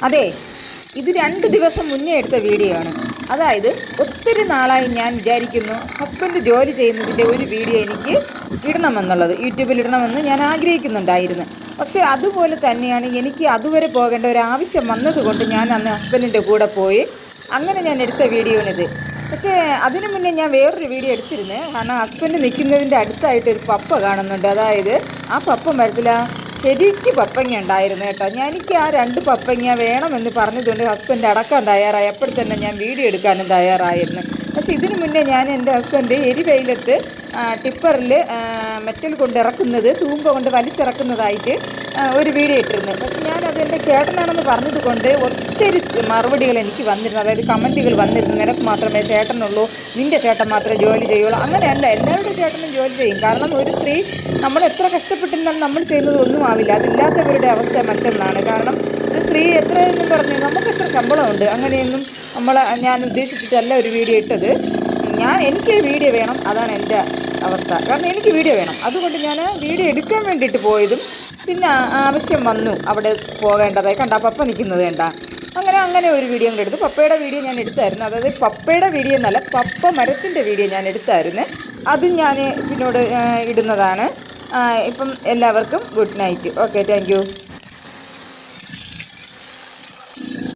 അതെ, ഇത് 2 ദിവസം മുന്നേ എടുത്ത വീഡിയോ ആണ്. അതായത് ഒത്തിരി നാളായി ഞാൻ വിചാരിക്കുന്നു ഹസ്ബൻഡ് ജോലി ചെയ്യുന്നതിൻ്റെ ഒരു വീഡിയോ എനിക്ക് ഇടണമെന്നുള്ളത്, യൂട്യൂബിൽ ഇടണമെന്ന് ഞാൻ ആഗ്രഹിക്കുന്നുണ്ടായിരുന്നു. പക്ഷേ അതുപോലെ തന്നെയാണ് എനിക്ക് അതുവരെ പോകേണ്ട ഒരു ആവശ്യം വന്നതുകൊണ്ട് ഞാൻ അന്ന് ഹസ്ബൻഡിൻ്റെ കൂടെ പോയി. അങ്ങനെ ഞാൻ എടുത്ത വീഡിയോ ആണിത്. പക്ഷേ അതിനു മുന്നേ ഞാൻ വേറൊരു വീഡിയോ എടുത്തിരുന്നു. കാരണം ഹസ്ബൻഡ് നിൽക്കുന്നതിൻ്റെ അടുത്തായിട്ട് ഒരു പപ്പ കാണുന്നുണ്ട്. അതായത് ആ പപ്പ മരത്തിൽ ശരിക്ക് പപ്പങ്ങ ഉണ്ടായിരുന്നു കേട്ടോ. എനിക്ക് ആ 2 പപ്പങ്ങ വേണമെന്ന് പറഞ്ഞതുകൊണ്ട് ഹസ്ബൻഡ് അടക്കാൻ തയ്യാറായി. അപ്പോൾ തന്നെ ഞാൻ വീഡിയോ എടുക്കാനും തയ്യാറായിരുന്നു. പക്ഷേ ഇതിനു മുന്നേ ഞാൻ എൻ്റെ ഹസ്ബൻഡ് എരിവെയിലത്ത് ടിപ്പറിൽ മെറ്റൽ കൊണ്ട് ഇറക്കുന്നത്, തൂമ്പ കൊണ്ട് വലിച്ചിറക്കുന്നതായിട്ട് ഒരു വീഡിയോ ഇട്ടിരുന്നു. പക്ഷെ ഞാനത് എൻ്റെ ചേട്ടനാണെന്ന് പറഞ്ഞത് കൊണ്ട് ഒത്തിരി മറുപടികൾ എനിക്ക് വന്നിരുന്നു. അതായത് കമൻറ്റുകൾ വന്നിരുന്നു, നിനക്ക് മാത്രമേ ചേട്ടനുള്ളൂ, നിൻ്റെ ചേട്ടൻ മാത്രമേ ജോലി ചെയ്യുള്ളൂ. അങ്ങനെയല്ല, എല്ലാവരുടെ ചേട്ടനും ജോലി ചെയ്യും. കാരണം ഒരു സ്ത്രീ നമ്മൾ എത്ര കഷ്ടപ്പെട്ടിരുന്നാലും നമ്മൾ ചെയ്യുന്നത് ഒന്നും ആവില്ല. അതില്ലാത്തവരുടെ അവസ്ഥ മറ്റൊന്നാണ്. കാരണം ഒരു സ്ത്രീ എത്രയെന്നും പറഞ്ഞ് നമുക്ക് എത്ര ശമ്പളമുണ്ട്, അങ്ങനെയൊന്നും ഞാൻ ഉദ്ദേശിച്ചിട്ടല്ല ഒരു വീഡിയോ ഇട്ടത്. എനിക്ക് വീഡിയോ വേണം, അതാണ് എൻ്റെ അവസ്ഥ. കാരണം എനിക്ക് വീഡിയോ വേണം, അതുകൊണ്ട് ഞാൻ വീഡിയോ എടുക്കാൻ വേണ്ടിയിട്ട് പോയതും പിന്നെ ആവശ്യം വന്നു അവിടെ പോകേണ്ടതായി. കണ്ട പപ്പ നിൽക്കുന്നത് വേണ്ട, അങ്ങനെ ഒരു വീഡിയോ കൂടെ എടുത്തു. പപ്പയുടെ വീഡിയോ ഞാൻ എടുത്തായിരുന്നു. അതായത് പപ്പയുടെ വീഡിയോ എന്നല്ല, പപ്പ മരത്തിൻ്റെ വീഡിയോ ഞാൻ എടുത്തായിരുന്നു. അതും ഞാൻ പിന്നോട് ഇടുന്നതാണ്. ഇപ്പം എല്ലാവർക്കും good night. Okay, thank you.